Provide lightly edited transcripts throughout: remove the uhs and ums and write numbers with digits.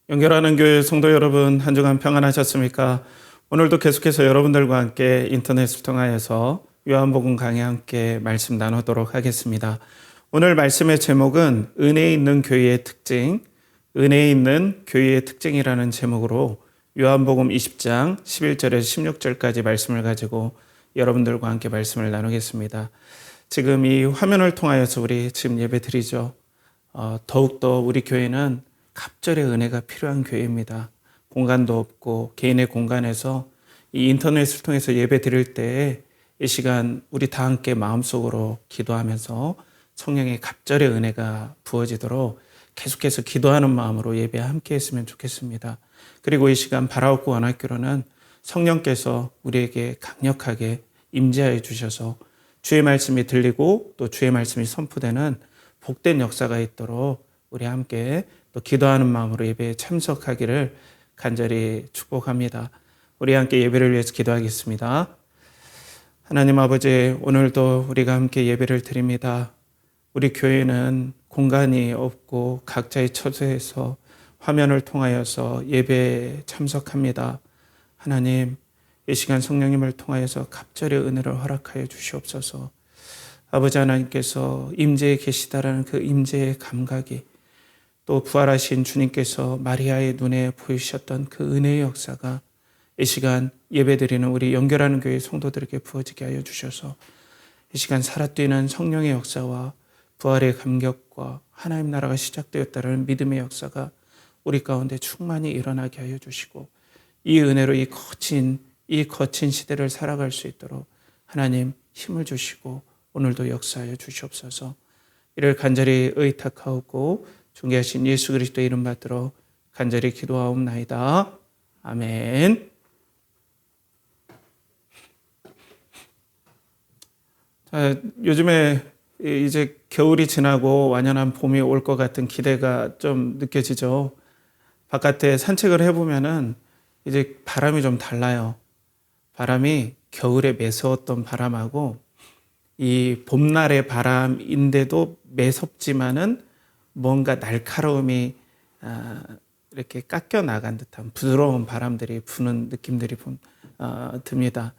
연결하는 교회 성도 여러분, 한 주간 평안하셨습니까? 오늘도 계속해서 여러분들과 함께 인터넷을 통하여서 요한복음 강의 함께 말씀 나누도록 하겠습니다. 오늘 말씀의 제목은 은혜 있는 교회의 특징, 은혜 있는 교회의 특징이라는 제목으로 요한복음 20장 11절에서 16절까지 말씀을 가지고 여러분들과 함께 말씀을 나누겠습니다. 지금 이 화면을 통하여서 우리 지금 예배 드리죠. 더욱더 우리 교회는 갑절의 은혜가 필요한 교회입니다. 공간도 없고 개인의 공간에서 이 인터넷을 통해서 예배 드릴 때 이 시간 우리 다 함께 마음속으로 기도하면서 성령의 갑절의 은혜가 부어지도록 계속해서 기도하는 마음으로 예배 함께 했으면 좋겠습니다. 그리고 이 시간 바라옵고 원학교로는 성령께서 우리에게 강력하게 임재하여 주셔서 주의 말씀이 들리고 또 주의 말씀이 선포되는 복된 역사가 있도록 우리 함께 또 기도하는 마음으로 예배에 참석하기를 간절히 축복합니다. 우리 함께 예배를 위해서 기도하겠습니다. 하나님 아버지, 오늘도 우리가 함께 예배를 드립니다. 우리 교회는 공간이 없고 각자의 처소에서 화면을 통하여서 예배에 참석합니다. 하나님, 이 시간 성령님을 통하여서 갑절의 은혜를 허락하여 주시옵소서. 아버지 하나님께서 임재에 계시다라는 그 임재의 감각이 또 부활하신 주님께서 마리아의 눈에 보이셨던 그 은혜의 역사가 이 시간 예배드리는 우리 연결하는 교회 성도들에게 부어지게 하여 주셔서 이 시간 살아뛰는 성령의 역사와 부활의 감격과 하나님 나라가 시작되었다는 믿음의 역사가 우리 가운데 충만히 일어나게 하여 주시고 이 은혜로 이 거친 시대를 살아갈 수 있도록 하나님 힘을 주시고 오늘도 역사하여 주시옵소서. 이를 간절히 의탁하옵고 존귀하신 예수 그리스도의 이름 받들어 간절히 기도하옵나이다. 아멘. 자, 요즘에 이제 겨울이 지나고 완연한 봄이 올 것 같은 기대가 좀 느껴지죠. 바깥에 산책을 해보면은 이제 바람이 좀 달라요. 바람이 겨울에 매서웠던 바람하고 이 봄날의 바람인데도 매섭지만은 뭔가 날카로움이 이렇게 깎여 나간 듯한 부드러운 바람들이 부는 느낌들이 듭니다.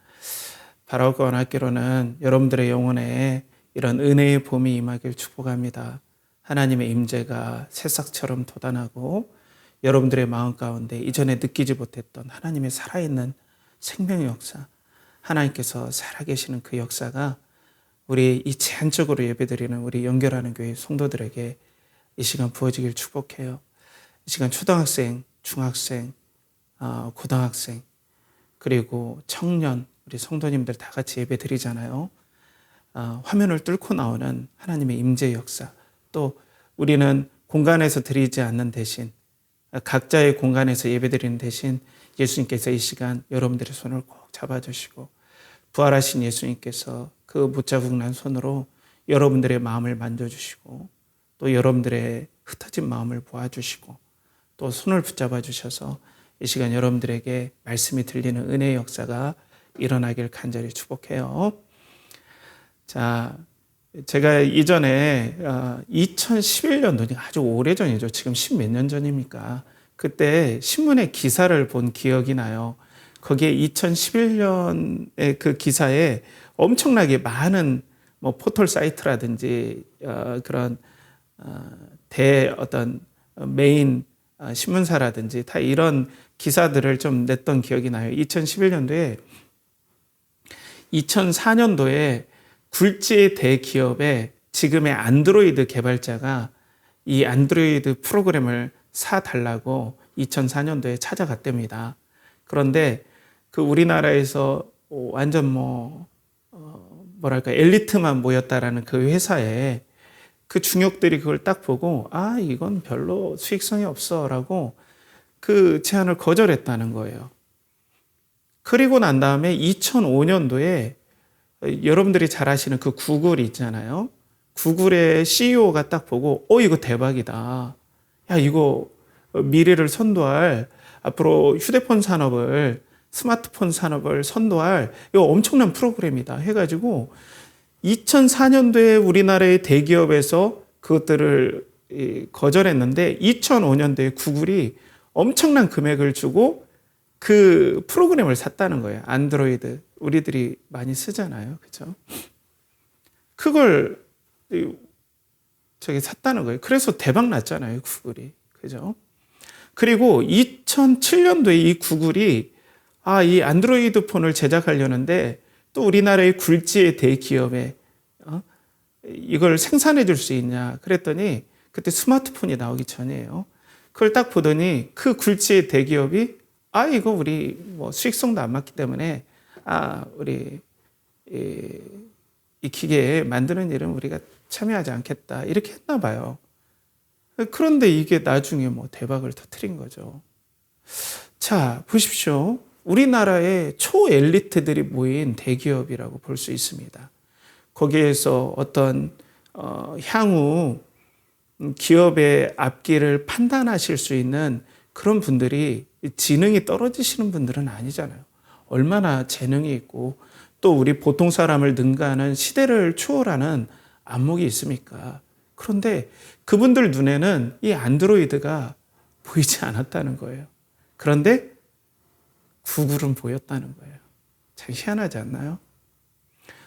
바라옵고 원하기로는 여러분들의 영혼에 이런 은혜의 봄이 임하길 축복합니다. 하나님의 임재가 새싹처럼 돋아나고 여러분들의 마음 가운데 이전에 느끼지 못했던 하나님의 살아있는 생명의 역사, 하나님께서 살아계시는 그 역사가 우리 이 제한적으로 예배드리는 우리 연결하는 교회 성도들에게 이 시간 부어지길 축복해요. 이 시간 초등학생, 중학생, 고등학생, 그리고 청년, 우리 성도님들 다 같이 예배 드리잖아요. 화면을 뚫고 나오는 하나님의 임재 역사, 또 우리는 공간에서 드리지 않는 대신 각자의 공간에서 예배 드리는 대신 예수님께서 이 시간 여러분들의 손을 꼭 잡아주시고 부활하신 예수님께서 그 못자국 난 손으로 여러분들의 마음을 만져주시고 또 여러분들의 흩어진 마음을 보아주시고 또 손을 붙잡아 주셔서 이 시간 여러분들에게 말씀이 들리는 은혜의 역사가 일어나길 간절히 축복해요. 자, 제가 이전에 2011년도, 아주 오래전이죠. 지금 10몇 년 전입니까? 그때 신문에 기사를 본 기억이 나요. 거기에 2011년의 그 기사에 엄청나게 많은 뭐 포털 사이트라든지 그런 어떤 메인 신문사라든지 다 이런 기사들을 좀 냈던 기억이 나요. 2011년도에 2004년도에 굴지의 대기업에 지금의 안드로이드 개발자가 이 안드로이드 프로그램을 사달라고 2004년도에 찾아갔답니다. 그런데 그 우리나라에서 완전 엘리트만 모였다라는 그 회사에 그 중역들이 그걸 딱 보고 이건 별로 수익성이 없어라고 그 제안을 거절했다는 거예요. 그리고 난 다음에 2005년도에 여러분들이 잘 아시는 그 구글 있잖아요. 구글의 CEO가 딱 보고 이거 대박이다. 야, 이거 미래를 선도할, 앞으로 휴대폰 산업을, 스마트폰 산업을 선도할 이거 엄청난 프로그램이다 해가지고 2004년도에 우리나라의 대기업에서 그것들을 거절했는데 2005년도에 구글이 엄청난 금액을 주고 그 프로그램을 샀다는 거예요. 안드로이드 우리들이 많이 쓰잖아요, 그렇죠? 그걸 저기 샀다는 거예요. 그래서 대박 났잖아요, 구글이, 그죠? 그리고 2007년도에 이 구글이 이 안드로이드 폰을 제작하려는데 또 우리나라의 굴지의 대기업에 이걸 생산해 줄 수 있냐 그랬더니 그때 스마트폰이 나오기 전이에요. 그걸 딱 보더니 그 굴지의 대기업이 이거 우리 뭐 수익성도 안 맞기 때문에 우리 이 기계 만드는 일은 우리가 참여하지 않겠다 이렇게 했나 봐요. 그런데 이게 나중에 뭐 대박을 터뜨린 거죠. 자, 보십시오. 우리나라의 초엘리트들이 모인 대기업이라고 볼 수 있습니다. 거기에서 어떤 향후 기업의 앞길을 판단하실 수 있는 그런 분들이 지능이 떨어지시는 분들은 아니잖아요. 얼마나 재능이 있고 또 우리 보통 사람을 능가하는 시대를 초월하는 안목이 있습니까? 그런데 그분들 눈에는 이 안드로이드가 보이지 않았다는 거예요. 그런데 구글은 보였다는 거예요. 참 희한하지 않나요?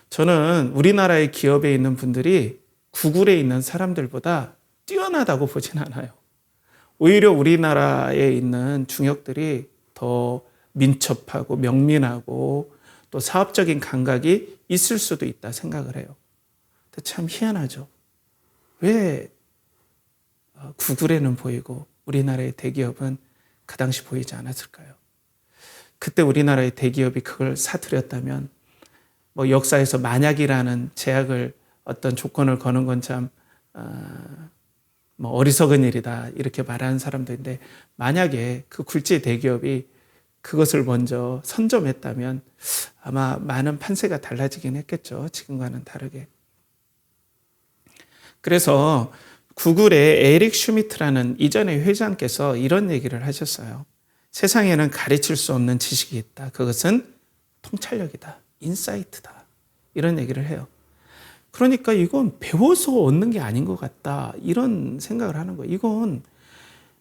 저는 우리나라의 기업에 있는 분들이 구글에 있는 사람들보다 뛰어나다고 보진 않아요. 오히려 우리나라에 있는 중역들이 더 민첩하고 명민하고 또 사업적인 감각이 있을 수도 있다 생각을 해요. 근데 참 희한하죠. 왜 구글에는 보이고 우리나라의 대기업은 그 당시 보이지 않았을까요? 그때 우리나라의 대기업이 그걸 사들였다면 뭐 역사에서 만약이라는 제약을 어떤 조건을 거는 건 참 뭐 어리석은 일이다 이렇게 말하는 사람도 있는데 만약에 그 굴지의 대기업이 그것을 먼저 선점했다면 아마 많은 판세가 달라지긴 했겠죠. 지금과는 다르게. 그래서 구글의 에릭 슈미트라는 이전의 회장께서 이런 얘기를 하셨어요. 세상에는 가르칠 수 없는 지식이 있다. 그것은 통찰력이다. 인사이트다. 이런 얘기를 해요. 그러니까 이건 배워서 얻는 게 아닌 것 같다. 이런 생각을 하는 거예요. 이건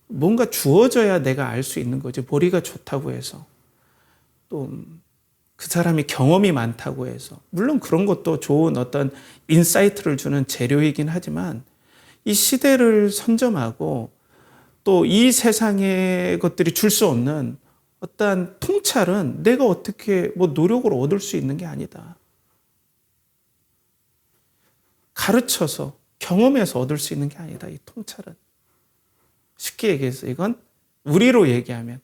뭔가 주어져야 내가 알 수 있는 거지. 머리가 좋다고 해서. 또 그 사람이 경험이 많다고 해서. 물론 그런 것도 좋은 어떤 인사이트를 주는 재료이긴 하지만 이 시대를 선점하고 또 이 세상의 것들이 줄 수 없는 어떠한 통찰은 내가 어떻게 뭐 노력으로 얻을 수 있는 게 아니다. 가르쳐서 경험해서 얻을 수 있는 게 아니다. 이 통찰은. 쉽게 얘기해서 이건 우리로 얘기하면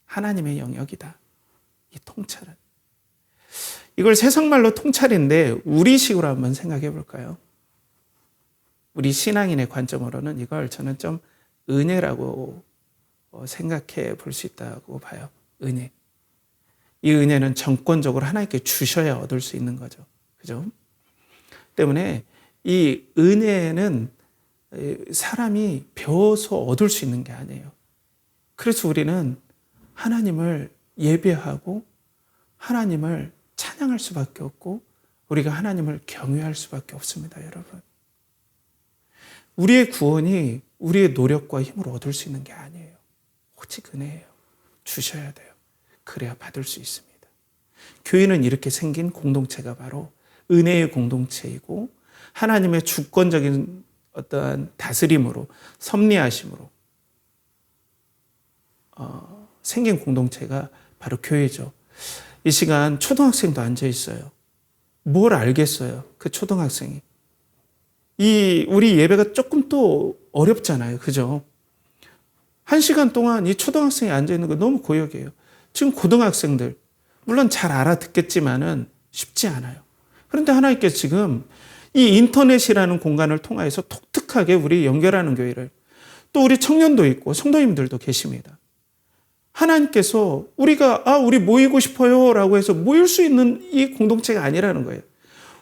하나님의 영역이다. 이 통찰은. 이걸 세상말로 통찰인데 우리식으로 한번 생각해 볼까요? 우리 신앙인의 관점으로는 이걸 저는 좀 은혜라고 생각해 볼 수 있다고 봐요. 은혜. 이 은혜는 정권적으로 하나님께 주셔야 얻을 수 있는 거죠. 그죠? 때문에 이 은혜는 사람이 배워서 얻을 수 있는 게 아니에요. 그래서 우리는 하나님을 예배하고 하나님을 찬양할 수밖에 없고 우리가 하나님을 경외할 수밖에 없습니다, 여러분. 우리의 구원이 우리의 노력과 힘으로 얻을 수 있는 게 아니에요. 오직 은혜예요. 주셔야 돼요. 그래야 받을 수 있습니다. 교회는 이렇게 생긴 공동체가 바로 은혜의 공동체이고 하나님의 주권적인 어떠한 다스림으로 섭리하심으로 생긴 공동체가 바로 교회죠. 이 시간 초등학생도 앉아 있어요. 뭘 알겠어요? 그 초등학생이. 우리 예배가 조금 또 어렵잖아요. 그죠? 1시간 동안 이 초등학생이 앉아 있는 거 너무 고역이에요. 지금 고등학생들 물론 잘 알아듣겠지만은 쉽지 않아요. 그런데 하나님께서 지금 이 인터넷이라는 공간을 통해서 독특하게 우리 연결하는 교회를 또 우리 청년도 있고 성도님들도 계십니다. 하나님께서 우리 모이고 싶어요 라고 해서 모일 수 있는 이 공동체가 아니라는 거예요.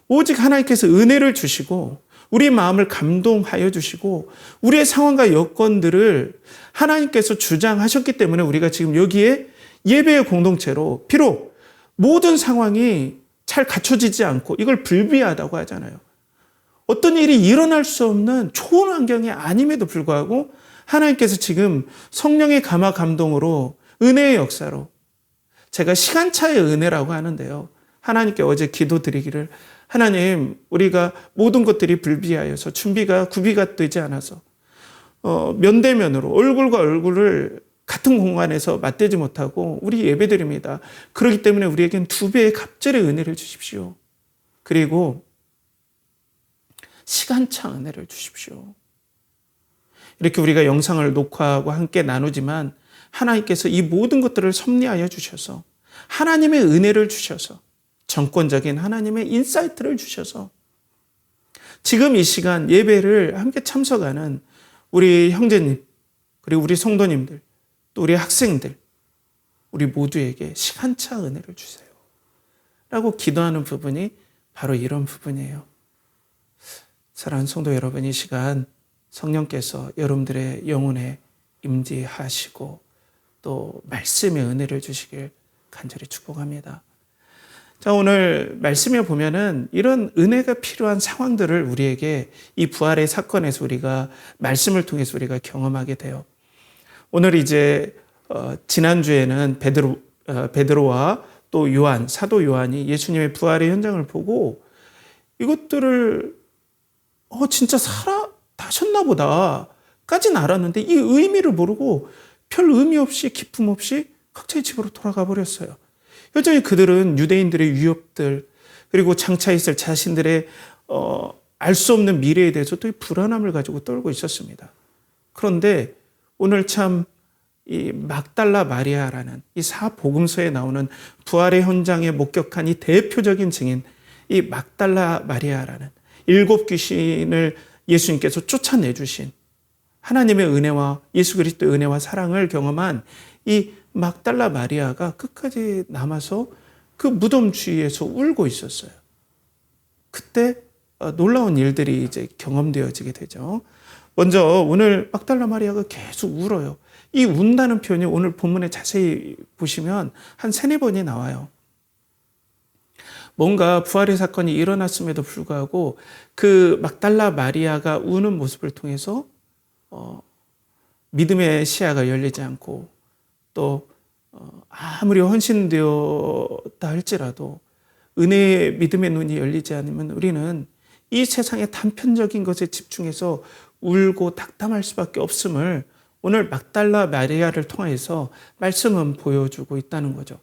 오직 하나님께서 은혜를 주시고 우리 마음을 감동하여 주시고 우리의 상황과 여건들을 하나님께서 주장하셨기 때문에 우리가 지금 여기에 예배의 공동체로 비록 모든 상황이 잘 갖춰지지 않고 이걸 불비하다고 하잖아요. 어떤 일이 일어날 수 없는 좋은 환경이 아님에도 불구하고 하나님께서 지금 성령의 감화 감동으로 은혜의 역사로 제가 시간차의 은혜라고 하는데요. 하나님께 어제 기도드리기를 하나님 우리가 모든 것들이 불비하여서 준비가 구비가 되지 않아서 면대면으로 얼굴과 얼굴을 같은 공간에서 맞대지 못하고 우리 예배드립니다. 그렇기 때문에 우리에겐 2배의 갑절의 은혜를 주십시오. 그리고 시간차 은혜를 주십시오. 이렇게 우리가 영상을 녹화하고 함께 나누지만 하나님께서 이 모든 것들을 섭리하여 주셔서 하나님의 은혜를 주셔서 정권적인 하나님의 인사이트를 주셔서 지금 이 시간 예배를 함께 참석하는 우리 형제님 그리고 우리 성도님들 또 우리 학생들 우리 모두에게 시간차 은혜를 주세요 라고 기도하는 부분이 바로 이런 부분이에요. 사랑하는 성도 여러분, 이 시간 성령께서 여러분들의 영혼에 임재하시고 또 말씀의 은혜를 주시길 간절히 축복합니다. 자, 오늘 말씀에 보면은 이런 은혜가 필요한 상황들을 우리에게 이 부활의 사건에서 우리가 말씀을 통해서 우리가 경험하게 돼요. 오늘 이제 지난주에는 베드로와 또 요한, 사도 요한이 예수님의 부활의 현장을 보고 이것들을 진짜 살아나셨나 보다 까지는 알았는데 이 의미를 모르고 별 의미 없이 기품 없이 각자의 집으로 돌아가 버렸어요. 여전히 그들은 유대인들의 위협들 그리고 장차 있을 자신들의 알 수 없는 미래에 대해서 또 불안함을 가지고 떨고 있었습니다. 그런데 오늘 참 이 막달라 마리아라는 이 사복음서에 나오는 부활의 현장에 목격한 이 대표적인 증인 이 막달라 마리아라는 7 귀신을 예수님께서 쫓아내주신 하나님의 은혜와 예수 그리스도의 은혜와 사랑을 경험한 이 막달라 마리아가 끝까지 남아서 그 무덤 주위에서 울고 있었어요. 그때 놀라운 일들이 이제 경험되어지게 되죠. 먼저 오늘 막달라 마리아가 계속 울어요. 이 운다는 표현이 오늘 본문에 자세히 보시면 한 3-4번이 나와요. 뭔가 부활의 사건이 일어났음에도 불구하고 그 막달라 마리아가 우는 모습을 통해서 믿음의 시야가 열리지 않고 또 아무리 헌신되었다 할지라도 은혜의 믿음의 눈이 열리지 않으면 우리는 이 세상의 단편적인 것에 집중해서 울고 낙담할 수밖에 없음을 오늘 막달라 마리아를 통해서 말씀은 보여주고 있다는 거죠.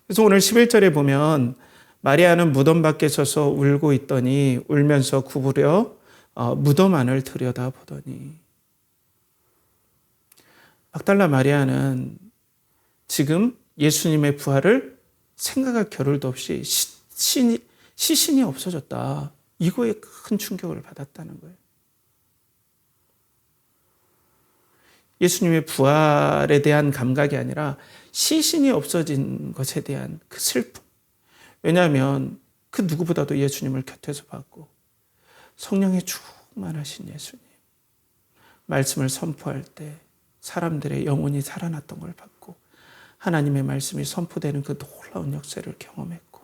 그래서 오늘 11절에 보면 마리아는 무덤 밖에 서서 울고 있더니 울면서 구부려 무덤 안을 들여다보더니 막달라 마리아는 지금 예수님의 부활을 생각할 겨를도 없이 시신이 없어졌다. 이거에 큰 충격을 받았다는 거예요. 예수님의 부활에 대한 감각이 아니라 시신이 없어진 것에 대한 그 슬픔. 왜냐하면 그 누구보다도 예수님을 곁에서 봤고 성령에 충만하신 예수님. 말씀을 선포할 때 사람들의 영혼이 살아났던 걸 봤고 하나님의 말씀이 선포되는 그 놀라운 역사를 경험했고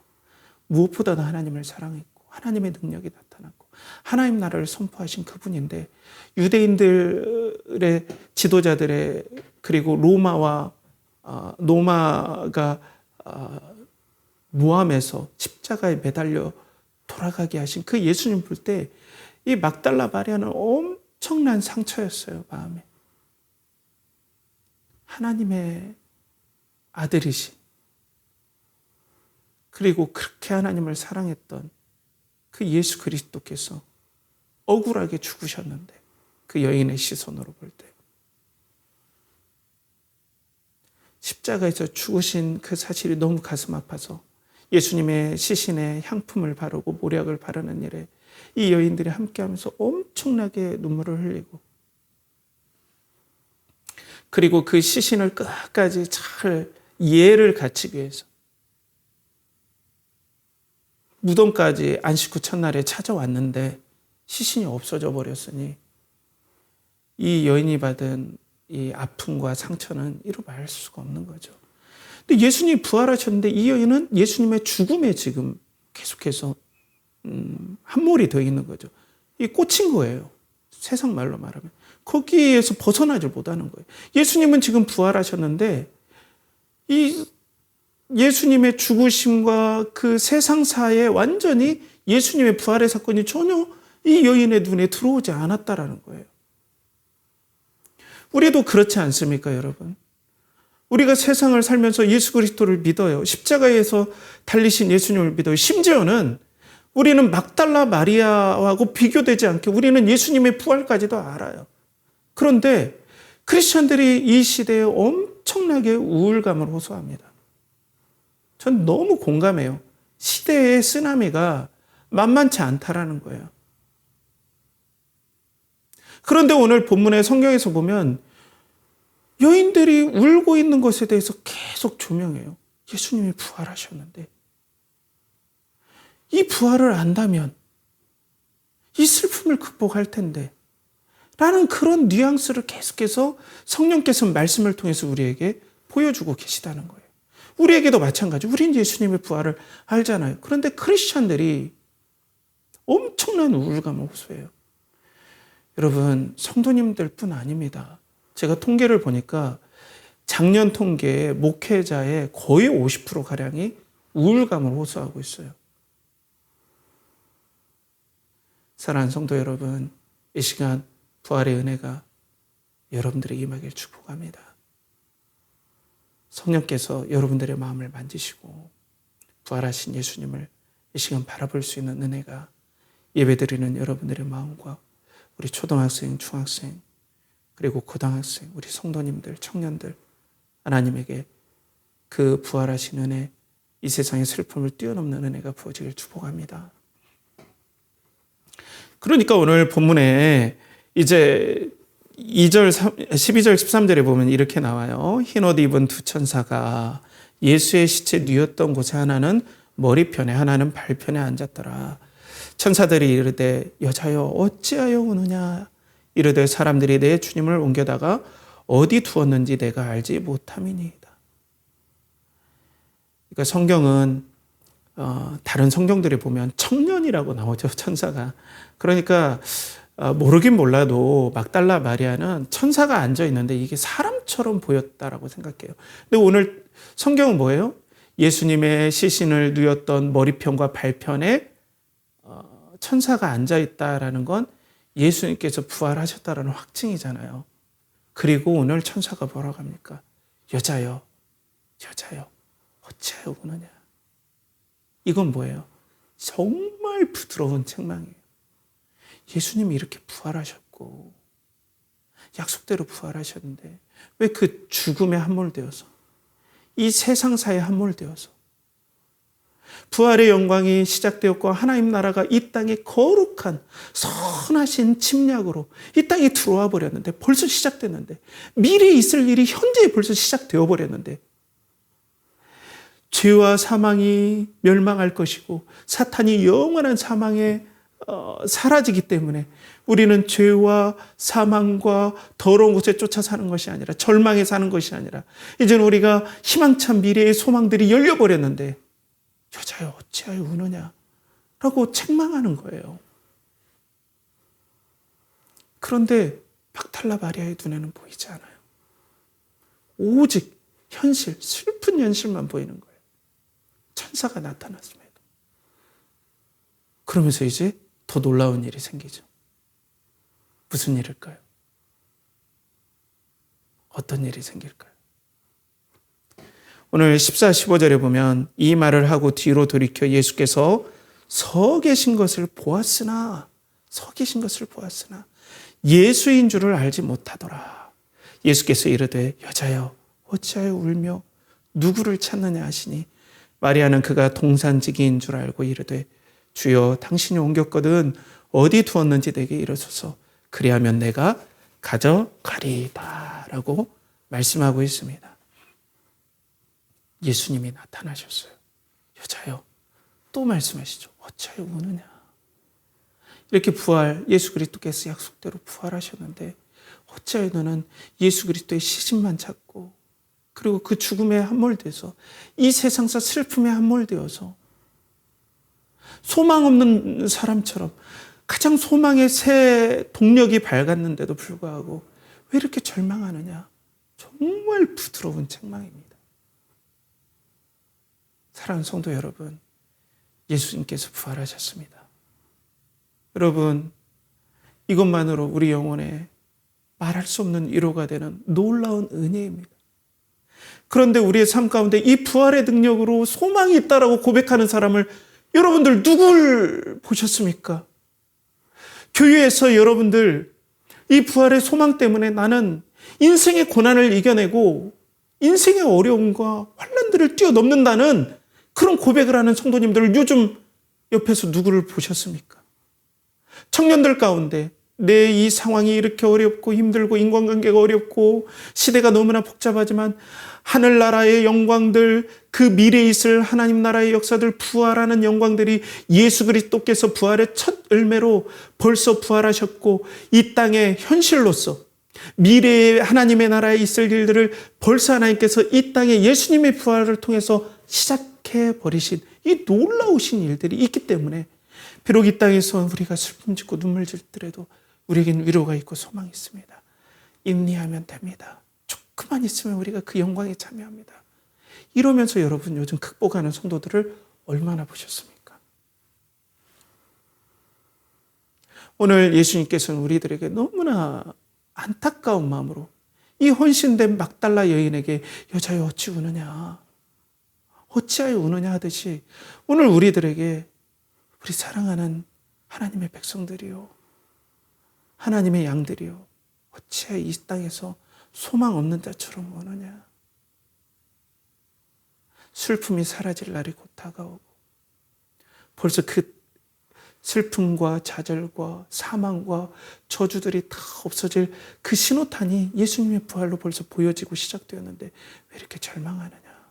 무엇보다도 하나님을 사랑했고 하나님의 능력이 나타났고 하나님 나라를 선포하신 그분인데 유대인들의 지도자들의 그리고 로마가 모함에서 십자가에 매달려 돌아가게 하신 그 예수님 볼 때 이 막달라 마리아는 엄청난 상처였어요. 마음에. 하나님의 아들이신 그리고 그렇게 하나님을 사랑했던 그 예수 그리스도께서 억울하게 죽으셨는데 그 여인의 시선으로 볼 때 십자가에서 죽으신 그 사실이 너무 가슴 아파서 예수님의 시신에 향품을 바르고 모략을 바르는 일에 이 여인들이 함께하면서 엄청나게 눈물을 흘리고 그리고 그 시신을 끝까지 잘 예를 갖추기 위해서 무덤까지 안식 후 첫날에 찾아왔는데 시신이 없어져 버렸으니 이 여인이 받은 이 아픔과 상처는 이루 말할 수가 없는 거죠. 근데 예수님이 부활하셨는데 이 여인은 예수님의 죽음에 지금 계속해서 함몰이 되어 있는 거죠. 이 꽂힌 거예요. 세상 말로 말하면. 거기에서 벗어나질 못하는 거예요. 예수님은 지금 부활하셨는데 이 예수님의 죽으심과 그 세상사에 완전히 예수님의 부활의 사건이 전혀 이 여인의 눈에 들어오지 않았다라는 거예요. 우리도 그렇지 않습니까, 여러분? 우리가 세상을 살면서 예수 그리스도를 믿어요. 십자가에서 달리신 예수님을 믿어요. 심지어는 우리는 막달라 마리아하고 비교되지 않게 우리는 예수님의 부활까지도 알아요. 그런데 크리스천들이 이 시대에 엄청나게 우울감을 호소합니다. 전 너무 공감해요. 시대의 쓰나미가 만만치 않다라는 거예요. 그런데 오늘 본문의 성경에서 보면 여인들이 울고 있는 것에 대해서 계속 조명해요. 예수님이 부활하셨는데 이 부활을 안다면 이 슬픔을 극복할 텐데 라는 그런 뉘앙스를 계속해서 성령께서 말씀을 통해서 우리에게 보여주고 계시다는 거예요. 우리에게도 마찬가지. 우린 예수님의 부활을 알잖아요. 그런데 크리스찬들이 엄청난 우울감을 호소해요. 여러분, 성도님들 뿐 아닙니다. 제가 통계를 보니까 작년 통계에 목회자의 거의 50%가량이 우울감을 호소하고 있어요. 사랑하는 성도 여러분, 이 시간 부활의 은혜가 여러분들에게 임하길 축복합니다. 성령께서 여러분들의 마음을 만지시고 부활하신 예수님을 이 시간 바라볼 수 있는 은혜가 예배드리는 여러분들의 마음과 우리 초등학생, 중학생, 그리고 고등학생, 우리 성도님들, 청년들 하나님에게 그 부활하신 은혜, 이 세상의 슬픔을 뛰어넘는 은혜가 부어지길 축복합니다. 그러니까 오늘 본문에 이제 12절, 13절에 보면 이렇게 나와요. 흰옷 입은 두 천사가 예수의 시체 뉘었던 곳에 하나는 머리편에 하나는 발편에 앉았더라. 천사들이 이르되 여자여 어찌하여 우느냐. 이르되 사람들이 내 주님을 옮겨다가 어디 두었는지 내가 알지 못함이니이다. 그러니까 성경은 다른 성경들에 보면 청년이라고 나오죠. 천사가. 그러니까 모르긴 몰라도 막달라 마리아는 천사가 앉아 있는데 이게 사람처럼 보였다라고 생각해요. 근데 오늘 성경은 뭐예요? 예수님의 시신을 누였던 머리편과 발편에 천사가 앉아 있다라는 건 예수님께서 부활하셨다라는 확증이잖아요. 그리고 오늘 천사가 뭐라고 합니까? 여자여, 여자여, 어찌하여 우느냐. 이건 뭐예요? 정말 부드러운 책망이에요. 예수님이 이렇게 부활하셨고 약속대로 부활하셨는데 왜 그 죽음에 함몰되어서 이 세상사에 함몰되어서 부활의 영광이 시작되었고 하나님 나라가 이 땅에 거룩한 선하신 침략으로 이 땅에 들어와 버렸는데 벌써 시작됐는데 미래에 있을 일이 현재에 벌써 시작되어 버렸는데 죄와 사망이 멸망할 것이고 사탄이 영원한 사망에 사라지기 때문에 우리는 죄와 사망과 더러운 곳에 쫓아 사는 것이 아니라 절망에 사는 것이 아니라 이제는 우리가 희망찬 미래의 소망들이 열려버렸는데 여자여 어찌하여 우느냐 라고 책망하는 거예요. 그런데 막달라 마리아의 눈에는 보이지 않아요. 오직 현실, 슬픈 현실만 보이는 거예요. 천사가 나타났음에도. 그러면서 이제 더 놀라운 일이 생기죠. 무슨 일일까요? 어떤 일이 생길까요? 오늘 14, 15절에 보면 이 말을 하고 뒤로 돌이켜 예수께서 서 계신 것을 보았으나 예수인 줄을 알지 못하더라. 예수께서 이르되 여자여 어찌하여 울며 누구를 찾느냐 하시니 마리아는 그가 동산지기인 줄 알고 이르되 주여 당신이 옮겼거든 어디 두었는지 내게 이르소서 그리하면 내가 가져가리이다 라고 말씀하고 있습니다. 예수님이 나타나셨어요. 여자여 또 말씀하시죠. 어찌하여 우느냐. 이렇게 예수 그리스도께서 약속대로 부활하셨는데 어찌하여 너는 예수 그리스도의 시신만 찾고 그리고 그 죽음에 함몰돼서 이 세상사 슬픔에 함몰되어서 소망 없는 사람처럼 가장 소망의 새 동력이 밝았는데도 불구하고 왜 이렇게 절망하느냐? 정말 부드러운 책망입니다. 사랑하는 성도 여러분, 예수님께서 부활하셨습니다. 여러분, 이것만으로 우리 영혼에 말할 수 없는 위로가 되는 놀라운 은혜입니다. 그런데 우리의 삶 가운데 이 부활의 능력으로 소망이 있다라고 고백하는 사람을 여러분들 누굴 보셨습니까? 교회에서 여러분들 이 부활의 소망 때문에 나는 인생의 고난을 이겨내고 인생의 어려움과 환난들을 뛰어넘는다는 그런 고백을 하는 성도님들을 요즘 옆에서 누구를 보셨습니까? 청년들 가운데 내 이 상황이 이렇게 어렵고 힘들고 인간관계가 어렵고 시대가 너무나 복잡하지만 하늘나라의 영광들, 그 미래에 있을 하나님 나라의 역사들, 부활하는 영광들이 예수 그리스도께서 부활의 첫 열매로 벌써 부활하셨고 이 땅의 현실로서 미래의 하나님의 나라에 있을 일들을 벌써 하나님께서 이 땅에 예수님의 부활을 통해서 시작해 버리신 이 놀라우신 일들이 있기 때문에 비록 이 땅에서 우리가 슬픔 짓고 눈물 질더라도 우리에겐 위로가 있고 소망이 있습니다. 인내하면 됩니다. 조금만 있으면 우리가 그 영광에 참여합니다. 이러면서 여러분 요즘 극복하는 성도들을 얼마나 보셨습니까? 오늘 예수님께서는 우리들에게 너무나 안타까운 마음으로 이 헌신된 막달라 여인에게 여자여 어찌 우느냐, 어찌하여 우느냐 하듯이 오늘 우리들에게 우리 사랑하는 하나님의 백성들이요, 하나님의 양들이요, 어찌하여 이 땅에서 소망 없는 자처럼 우느냐. 슬픔이 사라질 날이 곧 다가오고 벌써 그 슬픔과 좌절과 사망과 저주들이 다 없어질 그 신호탄이 예수님의 부활로 벌써 보여지고 시작되었는데 왜 이렇게 절망하느냐.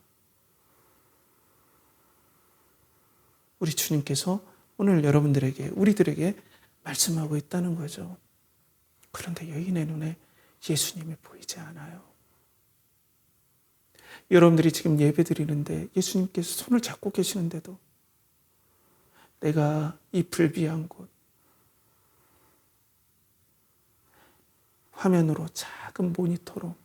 우리 주님께서 오늘 여러분들에게, 우리들에게 말씀하고 있다는 거죠. 그런데 여인의 눈에 예수님이 보이지 않아요. 여러분들이 지금 예배 드리는데 예수님께서 손을 잡고 계시는데도 내가 이 불비한 곳, 화면으로 작은 모니터로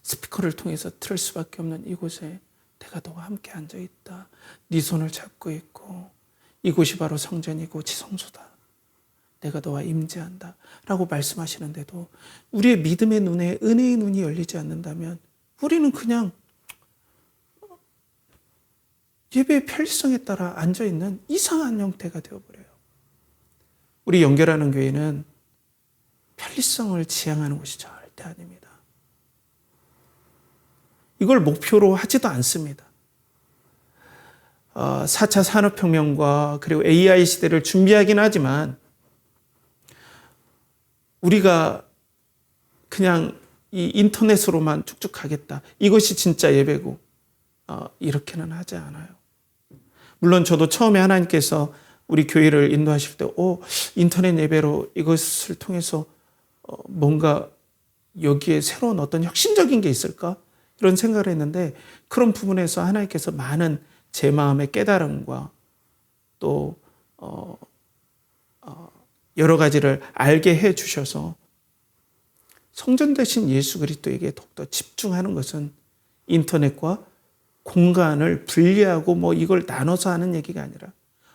스피커를 통해서 틀을 수밖에 없는 이곳에 내가 너와 함께 앉아있다. 네 손을 잡고 있고 이곳이 바로 성전이고 지성소다. 내가 너와 임재한다 라고 말씀하시는데도 우리의 믿음의 눈에 은혜의 눈이 열리지 않는다면 우리는 그냥 예배의 편리성에 따라 앉아있는 이상한 형태가 되어버려요. 우리 연결하는 교회는 편리성을 지향하는 곳이 절대 아닙니다. 이걸 목표로 하지도 않습니다. 4차 산업혁명과 그리고 AI 시대를 준비하긴 하지만 우리가 그냥 이 인터넷으로만 쭉쭉 가겠다. 이것이 진짜 예배고 이렇게는 하지 않아요. 물론 저도 처음에 하나님께서 우리 교회를 인도하실 때 인터넷 예배로 이것을 통해서 뭔가 여기에 새로운 어떤 혁신적인 게 있을까? 이런 생각을 했는데 그런 부분에서 하나님께서 많은 제 마음의 깨달음과 또 여러 가지를 알게 해 주셔서 성전 되신 예수 그리스도에게 더욱더 집중하는 것은 인터넷과 공간을 분리하고 이걸 나눠서 하는 얘기가 아니라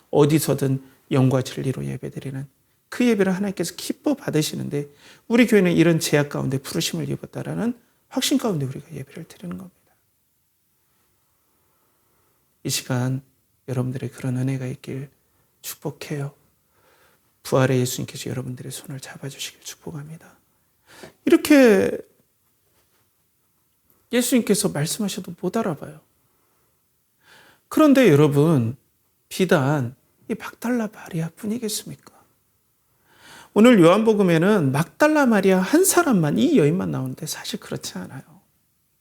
어디서든 영과 진리로 예배드리는 그 예배를 하나님께서 기뻐 받으시는데 우리 교회는 이런 제약 가운데 부르심을 입었다라는 확신 가운데 우리가 예배를 드리는 겁니다. 이 시간 여러분들의 그런 은혜가 있길 축복해요. 부활의 예수님께서 여러분들의 손을 잡아주시길 축복합니다. 이렇게 예수님께서 말씀하셔도 못 알아봐요. 그런데 여러분, 비단 이 막달라 마리아 뿐이겠습니까? 오늘 요한복음에는 막달라 마리아 한 사람만, 이 여인만 나오는데 사실 그렇지 않아요.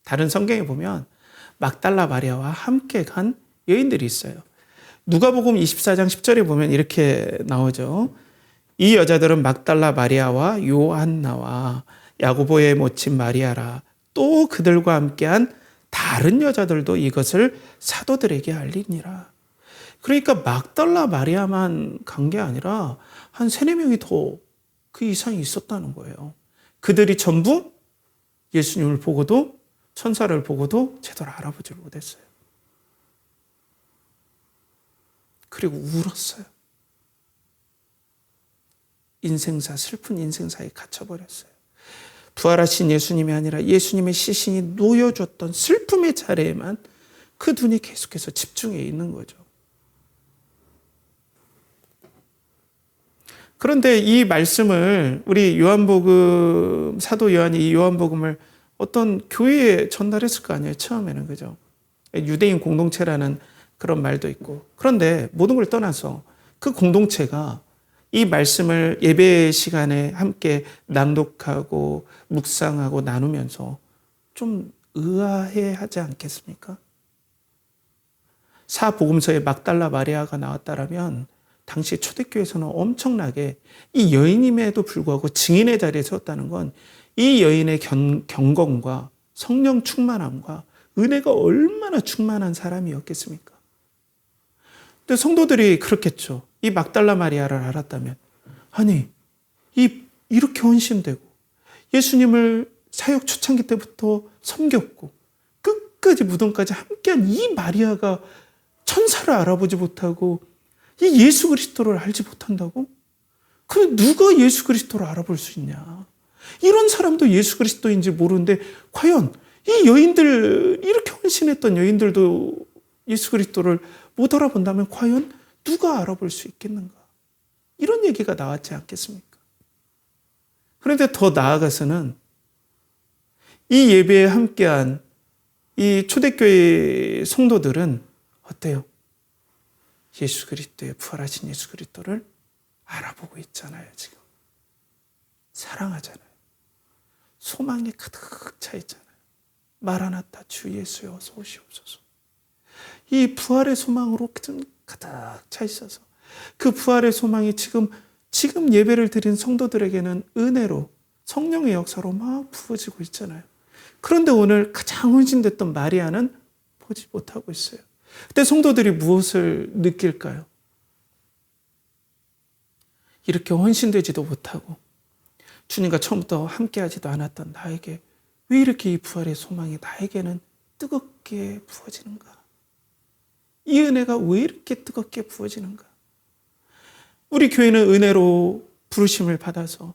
다른 성경에 보면 막달라 마리아와 함께 간 여인들이 있어요. 누가복음 24장 10절에 보면 이렇게 나오죠. 이 여자들은 막달라 마리아와 요한나와 야고보의 모친 마리아라 또 그들과 함께한 다른 여자들도 이것을 사도들에게 알리니라. 그러니까 막달라 마리아만 간 게 아니라 한 3-4명이 더 그 이상이 있었다는 거예요. 그들이 전부 예수님을 보고도, 천사를 보고도 제대로 알아보지 못했어요. 그리고 울었어요. 슬픈 인생사에 갇혀버렸어요. 부활하신 예수님이 아니라 예수님의 시신이 놓여졌던 슬픔의 자리에만 그 눈이 계속해서 집중해 있는 거죠. 그런데 이 말씀을 우리 요한복음, 사도 요한이 이 요한복음을 어떤 교회에 전달했을 거 아니에요, 처음에는. 그죠? 유대인 공동체라는 그런 말도 있고. 그런데 모든 걸 떠나서 그 공동체가 이 말씀을 예배 시간에 함께 낭독하고 묵상하고 나누면서 좀 의아해 하지 않겠습니까? 사복음서에 막달라 마리아가 나왔다라면 당시 초대교회에서는 엄청나게 이 여인임에도 불구하고 증인의 자리에 섰다는 건 이 여인의 경건과 성령 충만함과 은혜가 얼마나 충만한 사람이었겠습니까? 근데 성도들이 그렇겠죠. 이 막달라 마리아를 알았다면, 아니, 이렇게 헌신되고 예수님을 사역 초창기 때부터 섬겼고 끝까지 무덤까지 함께한 이 마리아가 천사를 알아보지 못하고 이 예수 그리스도를 알지 못한다고? 그럼 누가 예수 그리스도를 알아볼 수 있냐? 이런 사람도 예수 그리스도인지 모르는데 과연 이 여인들, 이렇게 헌신했던 여인들도 예수 그리스도를 못 알아본다면 과연 누가 알아볼 수 있겠는가? 이런 얘기가 나왔지 않겠습니까? 그런데 더 나아가서는 이 예배에 함께한 이 초대교회 성도들은 어때요? 예수 그리스도의 부활하신 예수 그리스도를 알아보고 있잖아요, 지금. 사랑하잖아요. 소망이 가득 차 있잖아요. 마라나타 주 예수여 어서 오시옵소서. 이 부활의 소망으로 가득 차 있어서 그 부활의 소망이 지금 예배를 드린 성도들에게는 은혜로 성령의 역사로 막 부어지고 있잖아요. 그런데 오늘 가장 헌신됐던 마리아는 보지 못하고 있어요. 그때 성도들이 무엇을 느낄까요? 이렇게 헌신되지도 못하고 주님과 처음부터 함께하지도 않았던 나에게 왜 이렇게 이 부활의 소망이 나에게는 뜨겁게 부어지는가? 이 은혜가 왜 이렇게 뜨겁게 부어지는가? 우리 교회는 은혜로 부르심을 받아서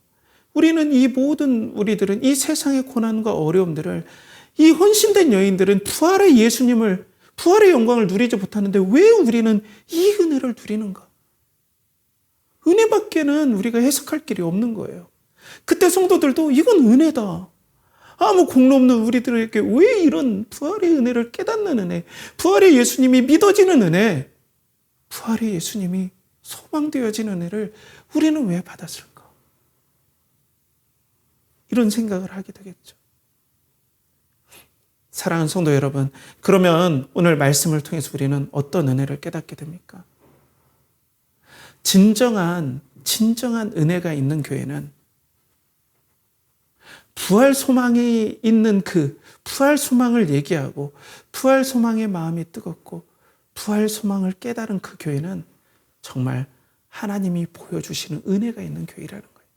우리들은 이 세상의 고난과 어려움들을, 이 헌신된 여인들은 부활의 예수님을, 부활의 영광을 누리지 못하는데 왜 우리는 이 은혜를 누리는가? 은혜밖에는 우리가 해석할 길이 없는 거예요. 그때 성도들도 이건 은혜다. 아무 공로 없는 우리들에게 왜 이런 부활의 은혜를 깨닫는 은혜, 부활의 예수님이 믿어지는 은혜, 부활의 예수님이 소망되어지는 은혜를 우리는 왜 받았을까? 이런 생각을 하게 되겠죠. 사랑하는 성도 여러분, 그러면 오늘 말씀을 통해서 우리는 어떤 은혜를 깨닫게 됩니까? 진정한 은혜가 있는 교회는 부활 소망이 있는 그 부활 소망을 얘기하고 부활 소망의 마음이 뜨겁고 부활 소망을 깨달은 그 교회는 정말 하나님이 보여주시는 은혜가 있는 교회라는 거예요.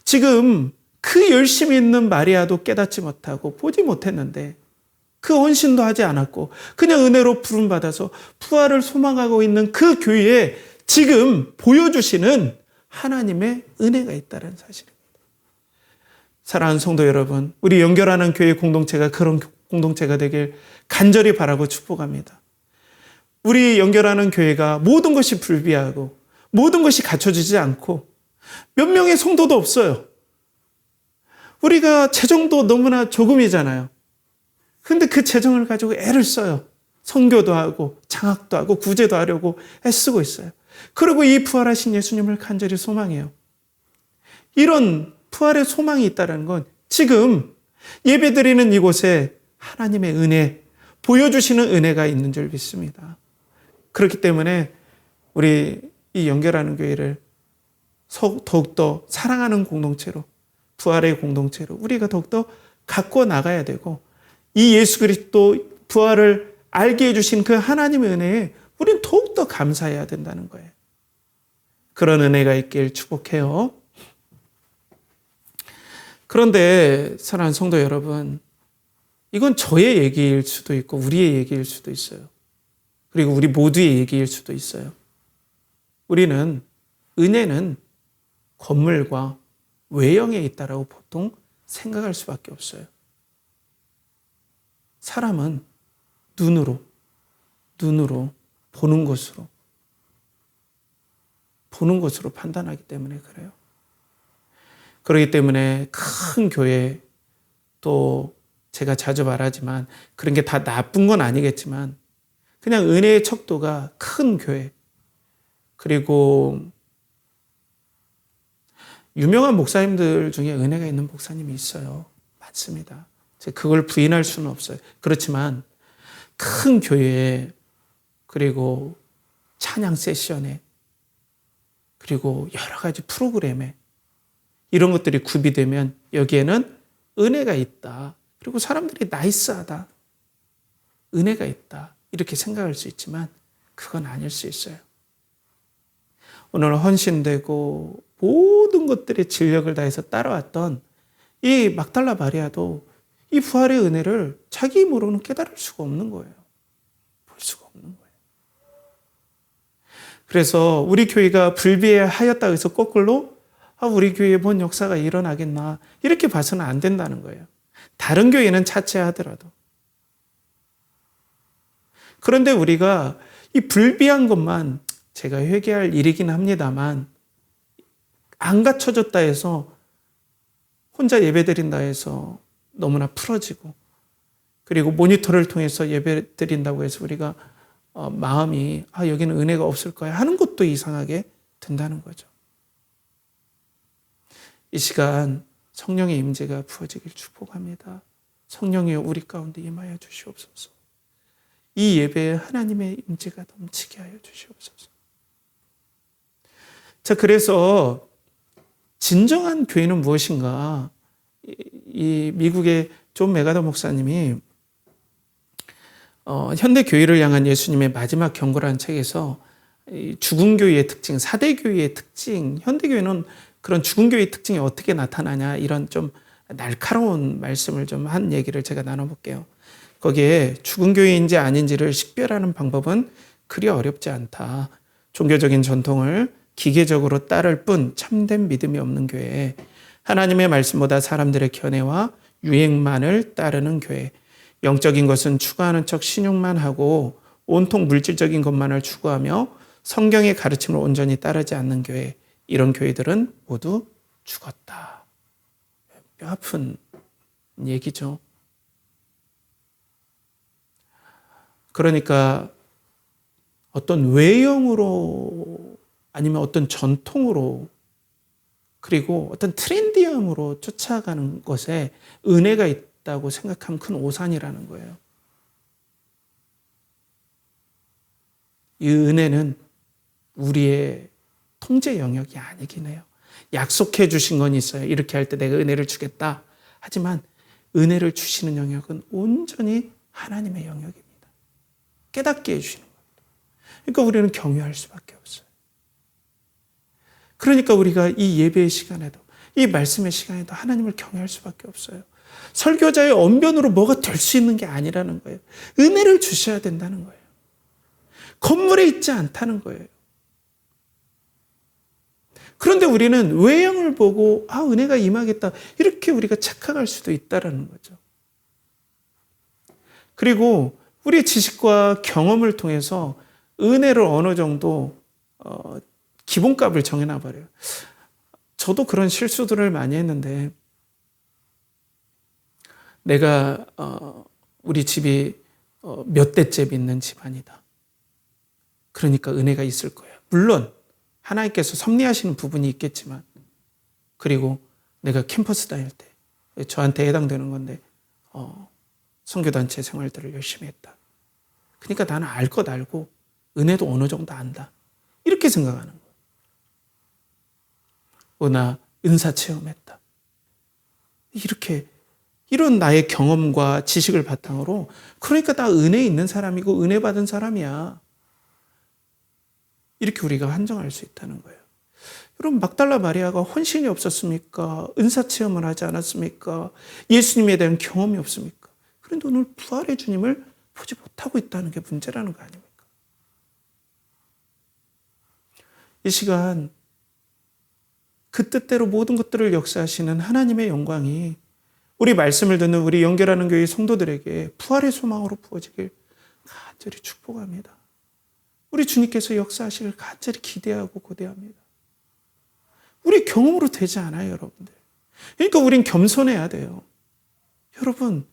지금 그 열심히 있는 마리아도 깨닫지 못하고 보지 못했는데 그 헌신도 하지 않았고 그냥 은혜로 부름받아서 부활을 소망하고 있는 그 교회에 지금 보여주시는 하나님의 은혜가 있다는 사실입니다. 사랑하는 성도 여러분, 우리 연결하는 교회 공동체가 그런 공동체가 되길 간절히 바라고 축복합니다. 우리 연결하는 교회가 모든 것이 불비하고 모든 것이 갖춰지지 않고 몇 명의 성도도 없어요. 우리가 재정도 너무나 조금이잖아요. 근데 그 재정을 가지고 애를 써요. 선교도 하고 장학도 하고 구제도 하려고 애쓰고 있어요. 그리고 이 부활하신 예수님을 간절히 소망해요. 이런 부활의 소망이 있다는 건 지금 예배드리는 이곳에 하나님의 은혜, 보여주시는 은혜가 있는 줄 믿습니다. 그렇기 때문에 우리 이 연결하는 교회를 더욱더 사랑하는 공동체로, 부활의 공동체로 우리가 더욱더 갖고 나가야 되고 이 예수 그리스도 부활을 알게 해주신 그 하나님의 은혜에 우리는 더욱더 감사해야 된다는 거예요. 그런 은혜가 있길 축복해요. 그런데 사랑하는 성도 여러분, 이건 저의 얘기일 수도 있고 우리의 얘기일 수도 있어요. 그리고 우리 모두의 얘기일 수도 있어요. 우리는 은혜는 건물과 외형에 있다라고 보통 생각할 수밖에 없어요. 사람은 눈으로 보는 것으로 판단하기 때문에 그래요. 그렇기 때문에 큰 교회, 또 제가 자주 말하지만 그런 게 다 나쁜 건 아니겠지만 그냥 은혜의 척도가 큰 교회, 그리고 유명한 목사님들 중에 은혜가 있는 목사님이 있어요. 맞습니다. 그걸 부인할 수는 없어요. 그렇지만 큰 교회에, 그리고 찬양 세션에, 그리고 여러 가지 프로그램에 이런 것들이 구비되면 여기에는 은혜가 있다. 그리고 사람들이 나이스하다. 은혜가 있다. 이렇게 생각할 수 있지만 그건 아닐 수 있어요. 오늘 헌신되고 모든 것들의 진력을 다해서 따라왔던 이 막달라 마리아도 이 부활의 은혜를 자기 힘으로는 깨달을 수가 없는 거예요. 볼 수가 없는 거예요. 그래서 우리 교회가 불비하였다고 해서 거꾸로 우리 교회에 뭔 역사가 일어나겠나 이렇게 봐서는 안 된다는 거예요. 다른 교회는 차치하더라도. 그런데 우리가 이 불비한 것만, 제가 회개할 일이긴 합니다만, 안 갖춰졌다 해서 혼자 예배드린다 해서 너무나 풀어지고, 그리고 모니터를 통해서 예배드린다고 해서 우리가 마음이 여기는 은혜가 없을 거야 하는 것도 이상하게 된다는 거죠. 이 시간 성령의 임재가 부어지길 축복합니다. 성령이여 우리 가운데 임하여 주시옵소서. 이 예배에 하나님의 임재가 넘치게 하여 주시옵소서. 자, 그래서 진정한 교회는 무엇인가? 이 미국의 존 메가더 목사님이 현대 교회를 향한 예수님의 마지막 경고라는 책에서 죽은 교회의 특징, 4대 교회의 특징, 현대 교회는 그런 죽은 교회의 특징이 어떻게 나타나냐, 이런 좀 날카로운 말씀을 좀 한 얘기를 제가 나눠볼게요. 거기에 죽은 교회인지 아닌지를 식별하는 방법은 그리 어렵지 않다. 종교적인 전통을 기계적으로 따를 뿐 참된 믿음이 없는 교회, 하나님의 말씀보다 사람들의 견해와 유행만을 따르는 교회, 영적인 것은 추구하는 척 신용만 하고 온통 물질적인 것만을 추구하며 성경의 가르침을 온전히 따르지 않는 교회, 이런 교회들은 모두 죽었다. 뼈 아픈 얘기죠. 그러니까 어떤 외형으로, 아니면 어떤 전통으로, 그리고 어떤 트렌디함으로 쫓아가는 것에 은혜가 있다고 생각하면 큰 오산이라는 거예요. 이 은혜는 우리의 통제 영역이 아니긴 해요. 약속해 주신 건 있어요. 이렇게 할 때 내가 은혜를 주겠다. 하지만 은혜를 주시는 영역은 온전히 하나님의 영역입니다. 깨닫게 해주시는 겁니다. 그러니까 우리는 경외할 수밖에 없어요. 그러니까 우리가 이 예배의 시간에도, 이 말씀의 시간에도 하나님을 경외할 수밖에 없어요. 설교자의 언변으로 뭐가 될 수 있는 게 아니라는 거예요. 은혜를 주셔야 된다는 거예요. 건물에 있지 않다는 거예요. 그런데 우리는 외형을 보고 은혜가 임하겠다 이렇게 우리가 착각할 수도 있다는 거죠. 그리고 우리의 지식과 경험을 통해서 은혜를 어느 정도 기본값을 정해놔버려요. 저도 그런 실수들을 많이 했는데, 내가 우리 집이 몇 대째 믿는 집안이다. 그러니까 은혜가 있을 거야. 물론 하나님께서 섭리하시는 부분이 있겠지만, 그리고 내가 캠퍼스 다닐 때 저한테 해당되는 건데 선교단체 생활들을 열심히 했다. 그러니까 나는 알 것 알고 은혜도 어느 정도 안다. 이렇게 생각하는 거예요. 나 은사 체험했다. 이런 나의 경험과 지식을 바탕으로 그러니까 나 은혜 있는 사람이고 은혜 받은 사람이야. 이렇게 우리가 한정할 수 있다는 거예요. 여러분 막달라 마리아가 헌신이 없었습니까? 은사 체험을 하지 않았습니까? 예수님에 대한 경험이 없습니까? 그런데 오늘 부활의 주님을 보지 못하고 있다는 게 문제라는 거 아닙니까? 이 시간 그 뜻대로 모든 것들을 역사하시는 하나님의 영광이 우리 말씀을 듣는 우리 연결하는 교회 성도들에게 부활의 소망으로 부어지길 간절히 축복합니다. 우리 주님께서 역사하시길 간절히 기대하고 고대합니다. 우리 경험으로 되지 않아요, 여러분들. 그러니까 우린 겸손해야 돼요. 여러분,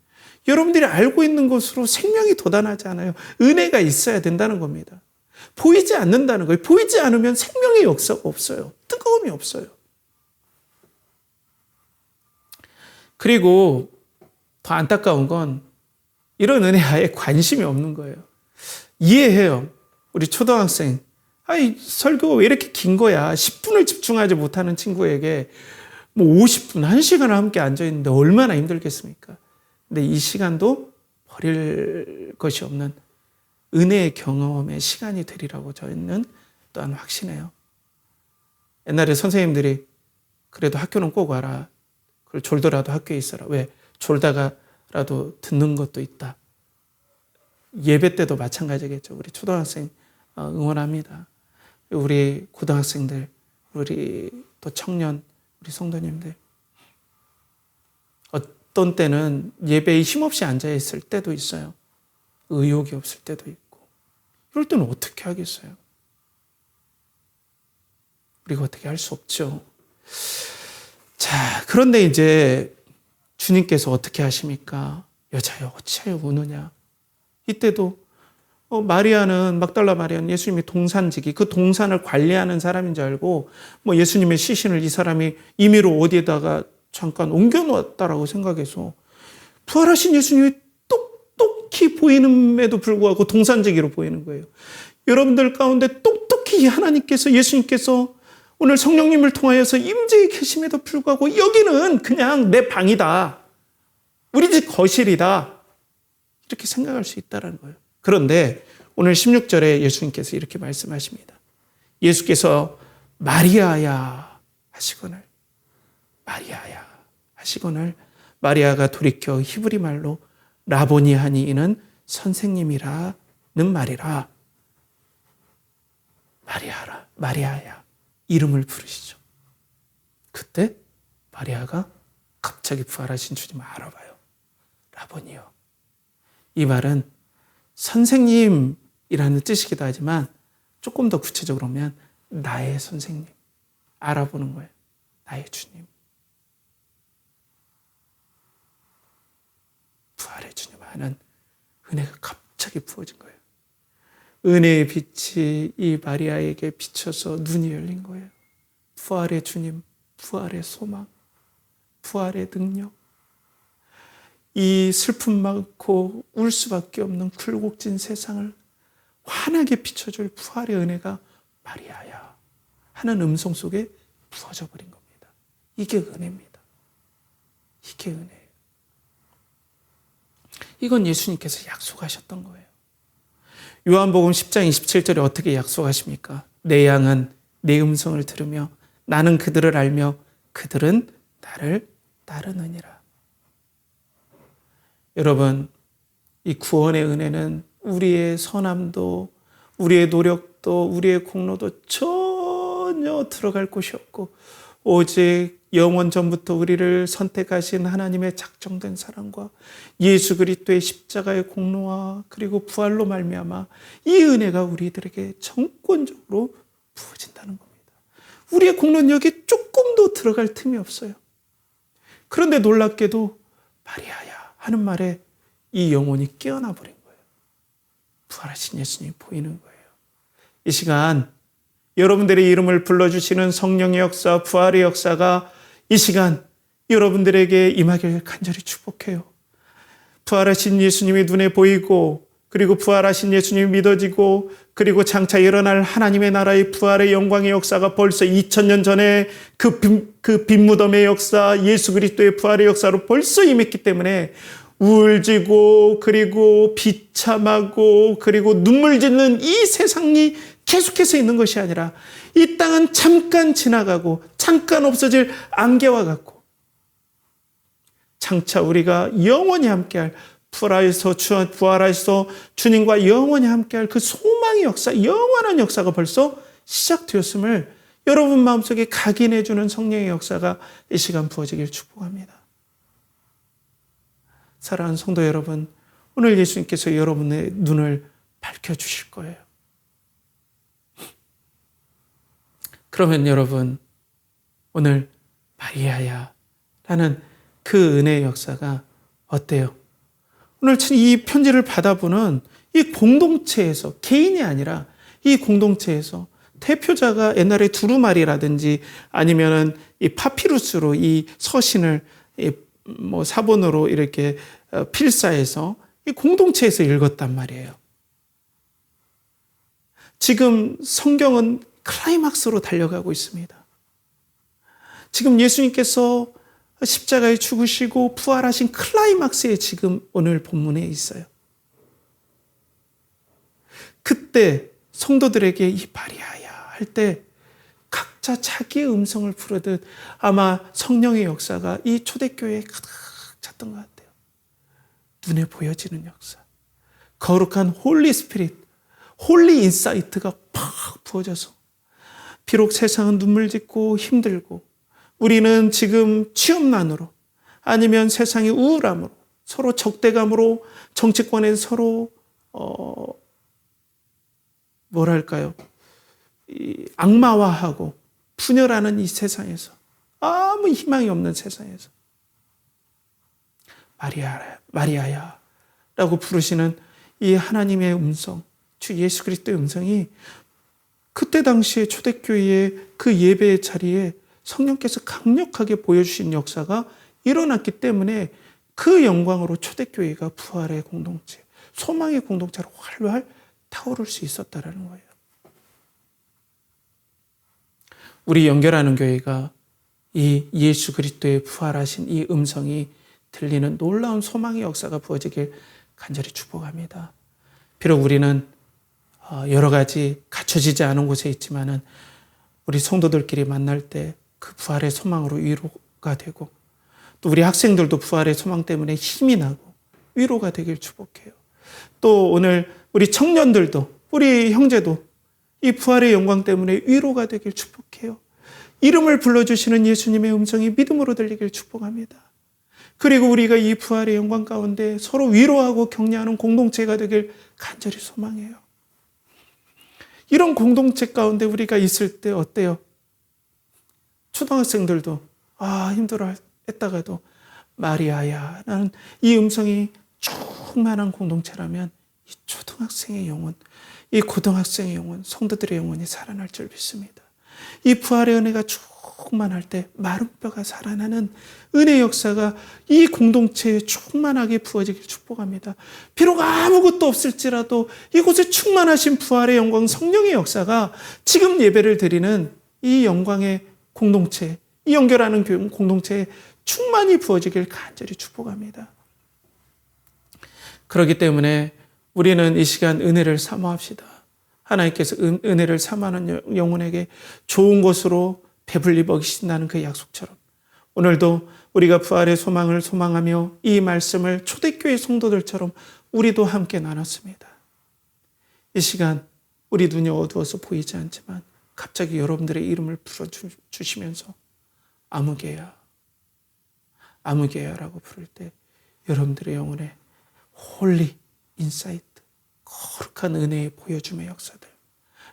여러분들이 알고 있는 것으로 생명이 돋아나지 않아요. 은혜가 있어야 된다는 겁니다. 보이지 않는다는 거예요. 보이지 않으면 생명의 역사가 없어요. 뜨거움이 없어요. 그리고 더 안타까운 건 이런 은혜에 아예 관심이 없는 거예요. 이해해요. 우리 초등학생. 아이, 설교가 왜 이렇게 긴 거야? 10분을 집중하지 못하는 친구에게 뭐 50분, 1시간을 함께 앉아있는데 얼마나 힘들겠습니까? 근데 이 시간도 버릴 것이 없는 은혜의 경험의 시간이 되리라고 저희는 또한 확신해요. 옛날에 선생님들이 그래도 학교는 꼭 와라. 그걸 졸더라도 학교에 있어라. 왜? 졸다가라도 듣는 것도 있다. 예배 때도 마찬가지겠죠. 우리 초등학생 응원합니다. 우리 고등학생들, 우리 또 청년, 우리 성도님들. 어떤 때는 예배에 힘없이 앉아있을 때도 있어요. 의욕이 없을 때도 있고. 이럴 때는 어떻게 하겠어요? 우리가 어떻게 할 수 없죠. 자, 그런데 이제 주님께서 어떻게 하십니까? 여자여, 어찌하여 우느냐? 이때도 마리아는, 막달라 마리아는 예수님이 동산지기, 그 동산을 관리하는 사람인 줄 알고 뭐 예수님의 시신을 이 사람이 임의로 어디에다가 잠깐 옮겨놓았다라고 생각해서 부활하신 예수님이 똑똑히 보이는에도 불구하고 동산지기로 보이는 거예요. 여러분들 가운데 똑똑히 하나님께서, 예수님께서 오늘 성령님을 통하여서 임재에 계심에도 불구하고 여기는 그냥 내 방이다. 우리 집 거실이다. 이렇게 생각할 수 있다는 거예요. 그런데 오늘 16절에 예수님께서 이렇게 말씀하십니다. 예수께서 마리아야 하시거늘, 마리아야 하시거늘, 마리아가 돌이켜 히브리 말로 라보니 하니 이는 선생님이라는 말이라. 마리아야 이름을 부르시죠. 그때 마리아가 갑자기 부활하신 주님을 알아봐요. 라보니요. 이 말은 선생님이라는 뜻이기도 하지만 조금 더 구체적으로 하면 나의 선생님, 알아보는 거예요. 나의 주님. 부활의 주님 하는 은혜가 갑자기 부어진 거예요. 은혜의 빛이 이 마리아에게 비쳐서 눈이 열린 거예요. 부활의 주님, 부활의 소망, 부활의 능력. 이 슬픔 많고 울 수밖에 없는 굴곡진 세상을 환하게 비춰줄 부활의 은혜가 마리아야 하는 음성 속에 부어져 버린 겁니다. 이게 은혜입니다. 이게 은혜예요. 이건 예수님께서 약속하셨던 거예요. 요한복음 10장 27절에 어떻게 약속하십니까? 내 양은 내 음성을 들으며 나는 그들을 알며 그들은 나를 따르느니라. 여러분, 이 구원의 은혜는 우리의 선함도, 우리의 노력도, 우리의 공로도 전혀 들어갈 곳이 없고 오직 영원 전부터 우리를 선택하신 하나님의 작정된 사랑과 예수 그리스도의 십자가의 공로와 그리고 부활로 말미암아 이 은혜가 우리들에게 정권적으로 부어진다는 겁니다. 우리의 공로력이 조금도 들어갈 틈이 없어요. 그런데 놀랍게도 마리아야 하는 말에 이 영혼이 깨어나 버린 거예요. 부활하신 예수님이 보이는 거예요. 이 시간 여러분들의 이름을 불러주시는 성령의 역사, 부활의 역사가 이 시간 여러분들에게 임하길 간절히 축복해요. 부활하신 예수님이 눈에 보이고 그리고 부활하신 예수님이 믿어지고 그리고 장차 일어날 하나님의 나라의 부활의 영광의 역사가 벌써 2000년 전에 그 빈무덤의 역사, 예수 그리스도의 부활의 역사로 벌써 임했기 때문에 우울지고 그리고 비참하고 그리고 눈물 짓는 이 세상이 계속해서 있는 것이 아니라 이 땅은 잠깐 지나가고 잠깐 없어질 안개와 같고 장차 우리가 영원히 함께할 부활하여서 주님과 영원히 함께할 그 소망의 역사, 영원한 역사가 벌써 시작되었음을 여러분 마음속에 각인해 주는 성령의 역사가 이 시간 부어지길 축복합니다. 사랑하는 성도 여러분, 오늘 예수님께서 여러분의 눈을 밝혀주실 거예요. 그러면 여러분, 오늘 마리아야 라는 그 은혜의 역사가 어때요? 오늘 이 편지를 받아보는 이 공동체에서, 개인이 아니라 이 공동체에서 대표자가 옛날에 두루마리라든지 아니면은 이 파피루스로 이 서신을 사본으로 이렇게 필사해서 이 공동체에서 읽었단 말이에요. 지금 성경은 클라이막스로 달려가고 있습니다. 지금 예수님께서 십자가에 죽으시고 부활하신 클라이막스에 지금 오늘 본문에 있어요. 그때 성도들에게 이 마리아야 할 때 각자 자기의 음성을 부르듯 아마 성령의 역사가 이 초대교회에 가득 찼던 것 같아요. 눈에 보여지는 역사. 거룩한 홀리 스피릿, 홀리 인사이트가 팍 부어져서 비록 세상은 눈물 짓고 힘들고 우리는 지금 취업난으로 아니면 세상의 우울함으로 서로 적대감으로 정치권에 서로 악마화하고 분열하는 이 세상에서 아무 희망이 없는 세상에서 마리아야 라고 부르시는 이 하나님의 음성, 주 예수 그리스도의 음성이 그때 당시에 초대교회의 그 예배의 자리에 성령께서 강력하게 보여주신 역사가 일어났기 때문에 그 영광으로 초대교회가 부활의 공동체, 소망의 공동체로 활활 타오를 수 있었다는 거예요. 우리 연결하는 교회가 이 예수 그리스도의 부활하신 이 음성이 들리는 놀라운 소망의 역사가 부어지길 간절히 축복합니다. 비록 우리는 여러 가지 갖춰지지 않은 곳에 있지만은 우리 성도들끼리 만날 때 그 부활의 소망으로 위로가 되고 또 우리 학생들도 부활의 소망 때문에 힘이 나고 위로가 되길 축복해요. 또 오늘 우리 청년들도 우리 형제도 이 부활의 영광 때문에 위로가 되길 축복해요. 이름을 불러주시는 예수님의 음성이 믿음으로 들리길 축복합니다. 그리고 우리가 이 부활의 영광 가운데 서로 위로하고 격려하는 공동체가 되길 간절히 소망해요. 이런 공동체 가운데 우리가 있을 때 어때요? 초등학생들도 힘들어 했다가도 마리아야 라는 이 음성이 충만한 공동체라면 이 초등학생의 영혼, 이 고등학생의 영혼, 성도들의 영혼이 살아날 줄 믿습니다. 이 부활의 은혜가 충만할 때 마른 뼈가 살아나는 은혜 역사가 이 공동체에 충만하게 부어지길 축복합니다. 비록 아무것도 없을지라도 이곳에 충만하신 부활의 영광, 성령의 역사가 지금 예배를 드리는 이 영광의 공동체, 이 연결하는 공동체에 충만히 부어지길 간절히 축복합니다. 그렇기 때문에 우리는 이 시간 은혜를 사모합시다. 하나님께서 은혜를 사모하는 영혼에게 좋은 것으로 배불리 먹이신다는 그 약속처럼 오늘도 우리가 부활의 소망을 소망하며 이 말씀을 초대교회 성도들처럼 우리도 함께 나눴습니다. 이 시간 우리 눈이 어두워서 보이지 않지만 갑자기 여러분들의 이름을 불러주시면서 아무개야라고 부를 때 여러분들의 영혼에 홀리 인사이트, 거룩한 은혜의 보여줌의 역사들,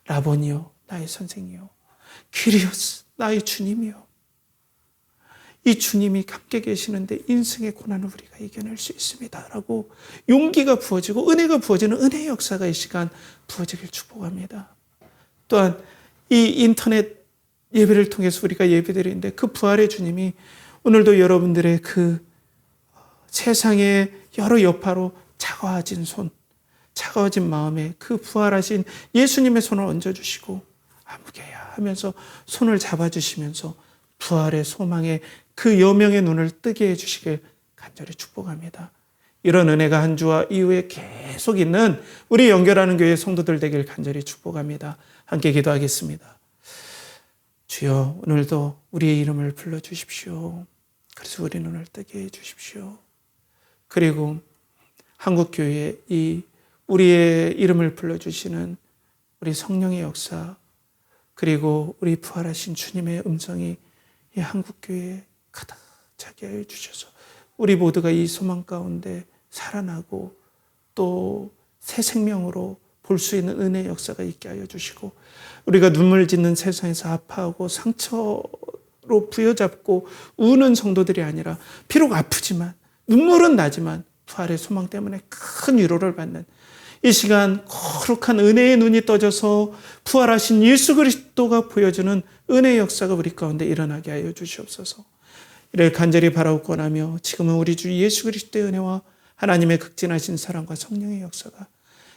라보니요 나의 선생이요, 퀴리오스 나의 주님이요, 이 주님이 함께 계시는데 인생의 고난을 우리가 이겨낼 수 있습니다 라고 용기가 부어지고 은혜가 부어지는 은혜의 역사가 이 시간 부어지길 축복합니다. 또한 이 인터넷 예배를 통해서 우리가 예배드리는데 그 부활의 주님이 오늘도 여러분들의 그 세상의 여러 여파로 차가워진 손, 차가워진 마음에 그 부활하신 예수님의 손을 얹어주시고 아무개야 하면서 손을 잡아주시면서 부활의 소망에 그 여명의 눈을 뜨게 해주시길 간절히 축복합니다. 이런 은혜가 한 주와 이후에 계속 있는 우리 연결하는 교회 성도들 되길 간절히 축복합니다. 함께 기도하겠습니다. 주여, 오늘도 우리의 이름을 불러주십시오. 그래서 우리 눈을 뜨게 해주십시오. 그리고 한국교회에 이 우리의 이름을 불러주시는 우리 성령의 역사, 그리고 우리 부활하신 주님의 음성이 이 한국교회에 가득 차게 하여 주셔서 우리 모두가 이 소망 가운데 살아나고 또 새 생명으로 볼 수 있는 은혜의 역사가 있게 하여 주시고, 우리가 눈물 짓는 세상에서 아파하고 상처로 부여잡고 우는 성도들이 아니라 비록 아프지만 눈물은 나지만 부활의 소망 때문에 큰 위로를 받는 이 시간 거룩한 은혜의 눈이 떠져서 부활하신 예수 그리스도가 보여주는 은혜의 역사가 우리 가운데 일어나게 하여 주시옵소서. 이를 간절히 바라고 권하며 지금은 우리 주 예수 그리스도의 은혜와 하나님의 극진하신 사랑과 성령의 역사가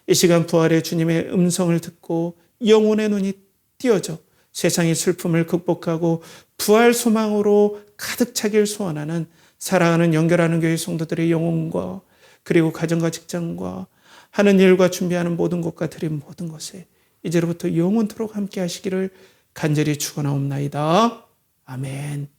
이 시간 부활의 주님의 음성을 듣고 영혼의 눈이 띄어져 세상의 슬픔을 극복하고 부활 소망으로 가득 차길 소원하는 사랑하는 연결하는 교회 성도들의 영혼과 그리고 가정과 직장과 하는 일과 준비하는 모든 것과 드린 모든 것에 이제로부터 영원토록 함께 하시기를 간절히 축원하옵나이다. 아멘.